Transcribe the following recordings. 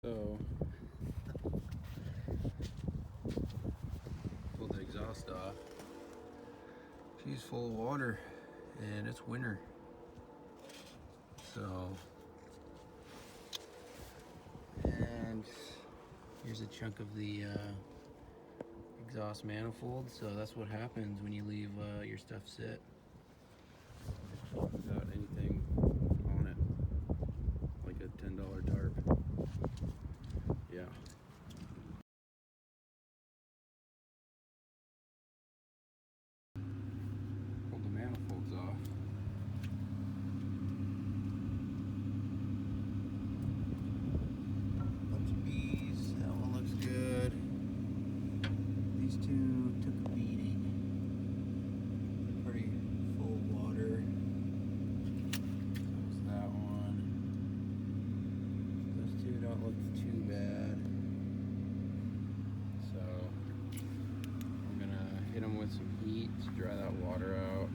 So, pulled the exhaust off. She's full of water and it's winter. So, and here's a chunk of the exhaust manifold. So that's what happens when you leave your stuff sit without anything on it, like a $10 tarp. Yeah. Pulled the manifolds off. Bunch of bees. That one looks good. These two took a beating. They're pretty full of water. There's that one. Those two don't look too bad. So I'm gonna hit them with some heat to dry that water out.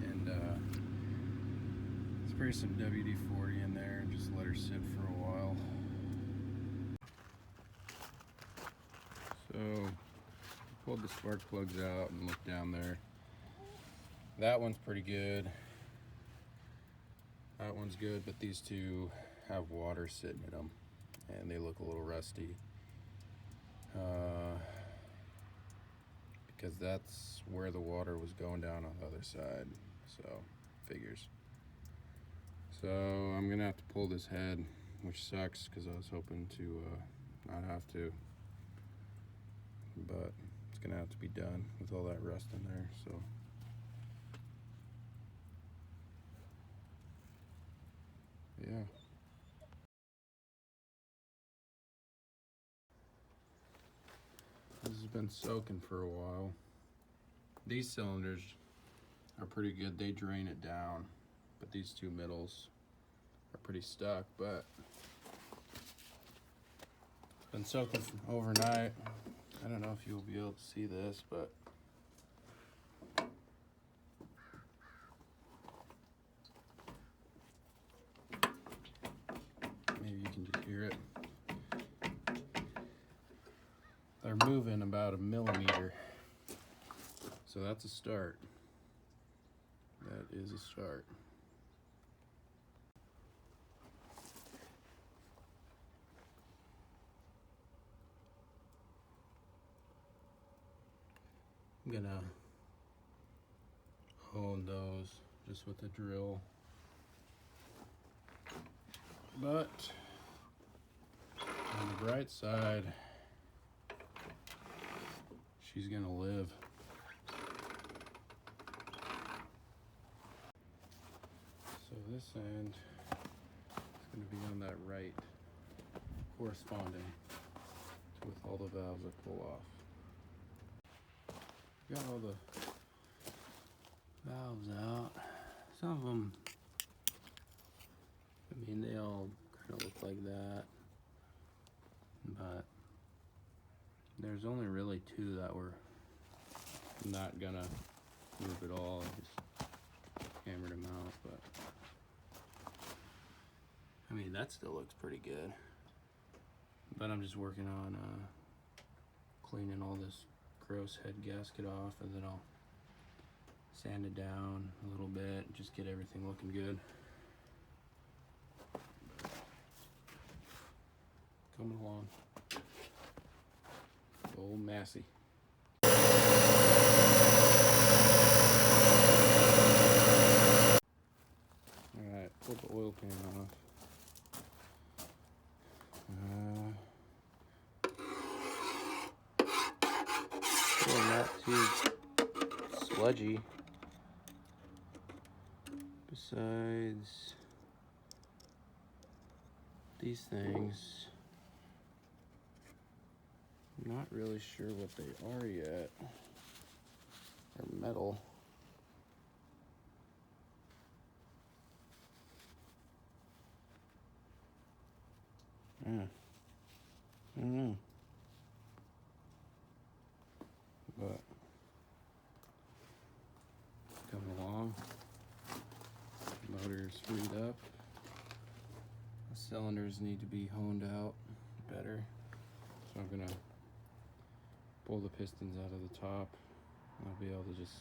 And spray some WD-40 in there and just let her sit for a while. So pulled the spark plugs out and looked down there. That one's pretty good. That one's good, but these two have water sitting in them and they look a little rusty. Because that's where the water was going down on the other side. So, figures. So I'm gonna have to pull this head, which sucks because I was hoping to not have to. But it's gonna have to be done with all that rust in there, so. Yeah. This has been soaking for a while. These cylinders are pretty good. They drain it down, but these two middles are pretty stuck, but it's been soaking overnight. I don't know if you'll be able to see this, but maybe you can just hear it. They're moving about a millimeter. So that's a start. That is a start. I'm gonna hone those just with a drill. But on the bright side, she's gonna live. So this end is gonna be on that right, corresponding with all the valves I pull off. Got all the valves out. Some of them, I mean, they all kind of look like that, but there's only really two that were not gonna move at all. I just hammered them out, but I mean, that still looks pretty good. But I'm just working on cleaning all this gross head gasket off, and then I'll sand it down a little bit and just get everything looking good. Coming along. Old Massey. Alright, pull the oil pan off. Not too sludgy. Besides these things, I'm not really sure what they are yet. They're metal. Yeah. I don't know. But coming along, motor's freed up. Let's cylinders need to be honed out better. So I'm gonna pull the pistons out of the top. I'll be able to just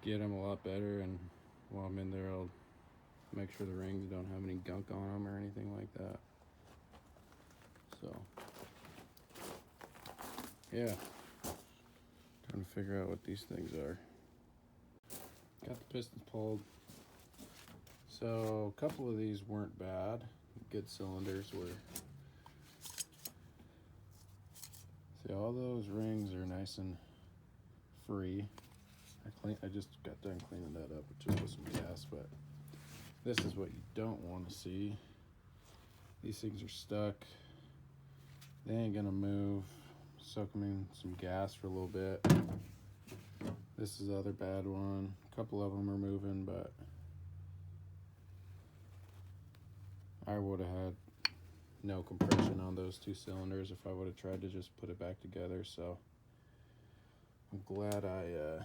get them a lot better, and while I'm in there I'll make sure the rings don't have any gunk on them or anything like that. So yeah, trying to figure out what these things are. Got the pistons pulled. So a couple of these weren't bad. Good cylinders were. See, all those rings are nice and free. I just got done cleaning that up just with some gas, but this is what you don't want to see. These things are stuck. They ain't gonna move. Soak them in some gas for a little bit. This is the other bad one. A couple of them are moving, but I would have had no compression on those two cylinders if I would have tried to just put it back together. So I'm glad I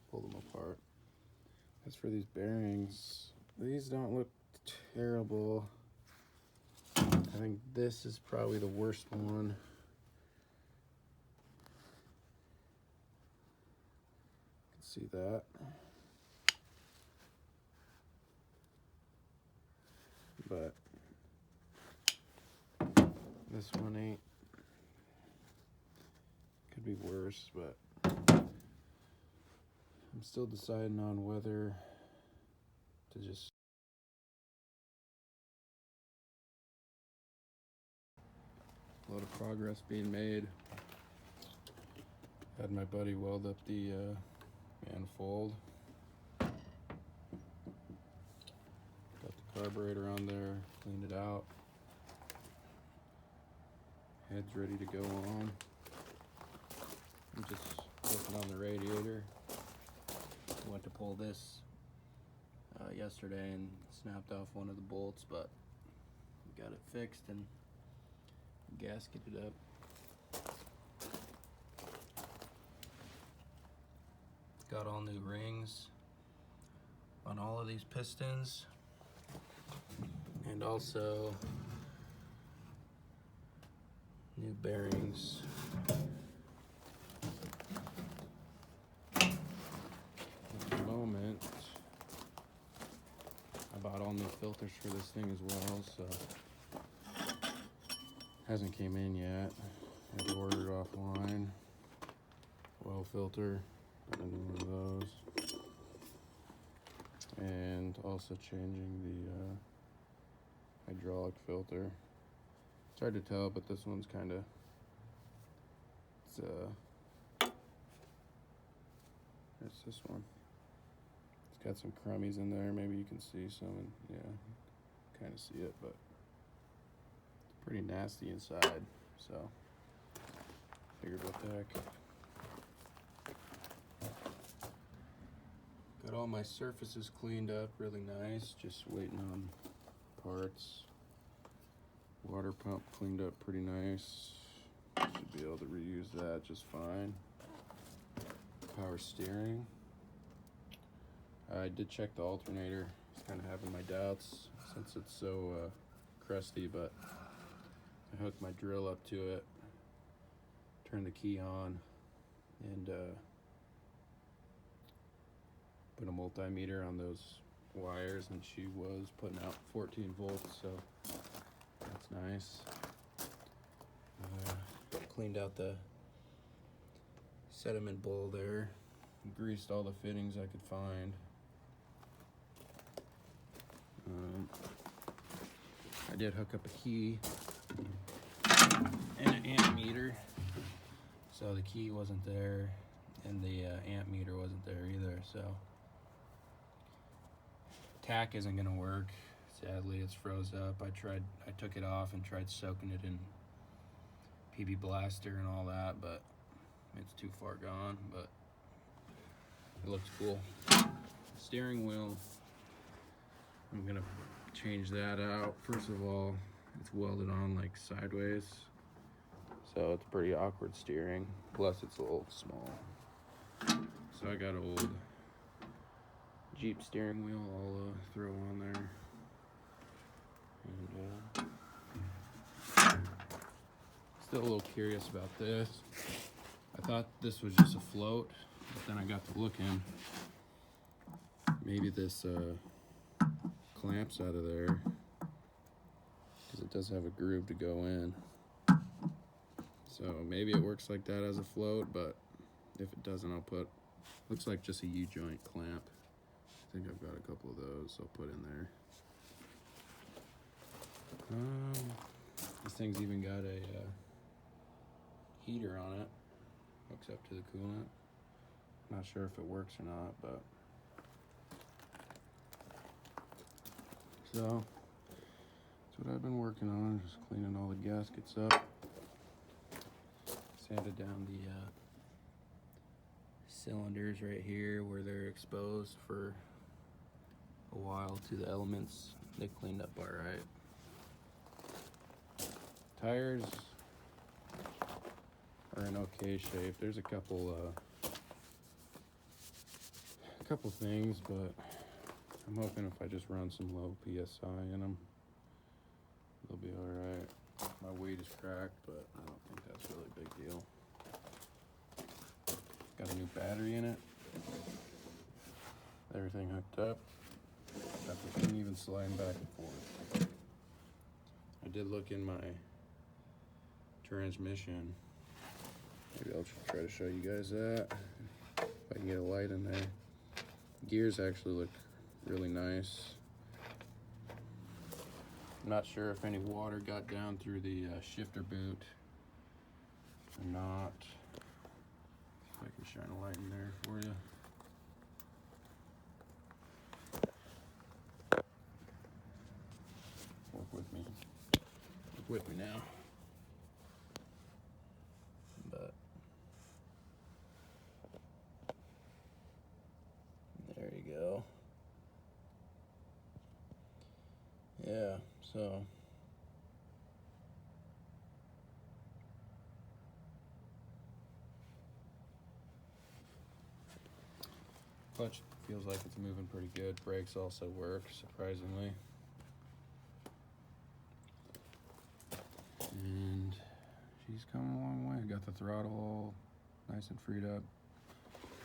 pulled them apart. As for these bearings, these don't look terrible. I think this is probably the worst one. You can see that. But this one ain't. Could be worse, but I'm still deciding on whether to just a lot of progress being made. Had my buddy weld up the manifold. Got the carburetor on there, cleaned it out. Head's ready to go on. I'm just working on the radiator. Went to pull this yesterday and snapped off one of the bolts, but got it fixed and gasketed up. Got all new rings on all of these pistons, and also new bearings. At the moment, I bought all new filters for this thing as well, so hasn't came in yet. I had to order it offline. Oil filter, got a new one of those, and also changing the hydraulic filter. It's hard to tell, but this one's kind of, it's this one. It's got some crummies in there. Maybe you can see some, yeah, kind of see it, but it's pretty nasty inside. So, figured what the heck. Got all my surfaces cleaned up really nice, just waiting on parts. Water pump cleaned up pretty nice. Should be able to reuse that just fine. Power steering. I did check the alternator. It's kind of having my doubts since it's so crusty, but I hooked my drill up to it, turned the key on, and put a multimeter on those wires, and she was putting out 14 volts, so that's nice. Cleaned out the sediment bowl there, greased all the fittings I could find. I did hook up a key and an amp meter, so the key wasn't there and the amp meter wasn't there either, so tack isn't gonna work. Sadly, it's froze up. I took it off and tried soaking it in PB Blaster and all that, but it's too far gone, but it looks cool. Steering wheel, I'm gonna change that out. First of all, it's welded on like sideways, so it's pretty awkward steering. Plus it's a little small. So I got an old Jeep steering wheel I'll throw on there. still a little curious about this. I thought this was just a float, but then I got to looking. Maybe this clamps out of there, because it does have a groove to go in. So maybe it works like that as a float, but if it doesn't, I'll put, looks like just a U-joint clamp. I think I've got a couple of those I'll put in there. This thing's even got a heater on it. Hooks up to the coolant. Not sure if it works or not, but so that's what I've been working on, just cleaning all the gaskets up. Sanded down the cylinders right here where they're exposed for a while to the elements. They cleaned up all right. Tires are in okay shape. There's a couple things, but I'm hoping if I just run some low PSI in them, they'll be all right. My weight is cracked, but I don't think that's really a big deal. Got a new battery in it. Everything hooked up. Got the thing even sliding back and forth. I did look in my transmission. Maybe I'll try to show you guys that. If I can get a light in there. Gears actually look really nice. I'm not sure if any water got down through the shifter boot or not. If I can shine a light in there for you. Work with me. Work with me now. But there you go. Yeah, so clutch feels like it's moving pretty good. Brakes also work, surprisingly. And she's come a long way. I got the throttle all nice and freed up.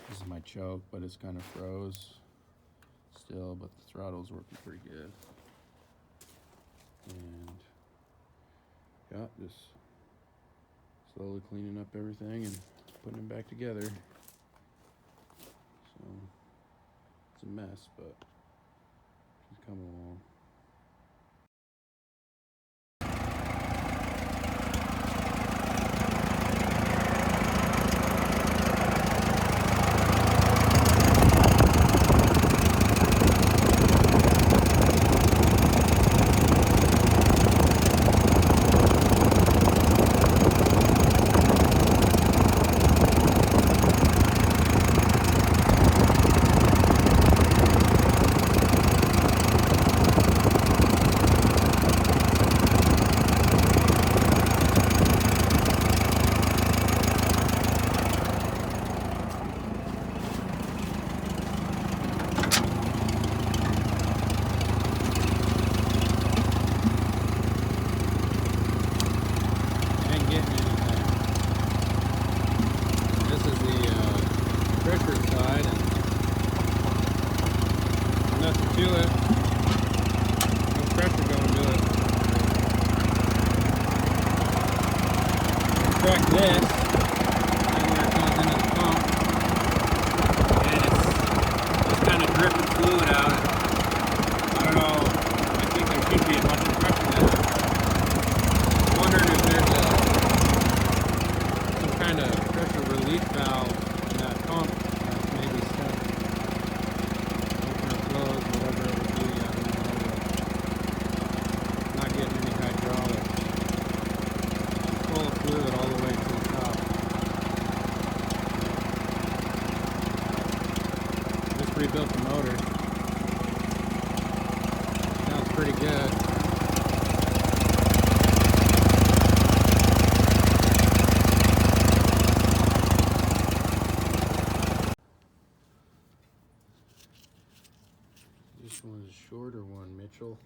This is my choke, but it's kind of froze still, but the throttle's working pretty good. And yeah, just slowly cleaning up everything and putting it back together. So it's a mess, but she's coming along. Feel it. No pressure going to it. Crack this, and where it goes into the pump, and it's just kind of dripping fluid out. I don't know. I think there should be a bunch of pressure there. I'm wondering if there's some kind of pressure relief valve in that pump that's maybe stuck. Close, whatever it would be, I don't know, but not getting any hydraulics. Full of fluid all the way to the top. Just rebuilt the motor. Sounds pretty good. This one's a shorter one, Mitchell.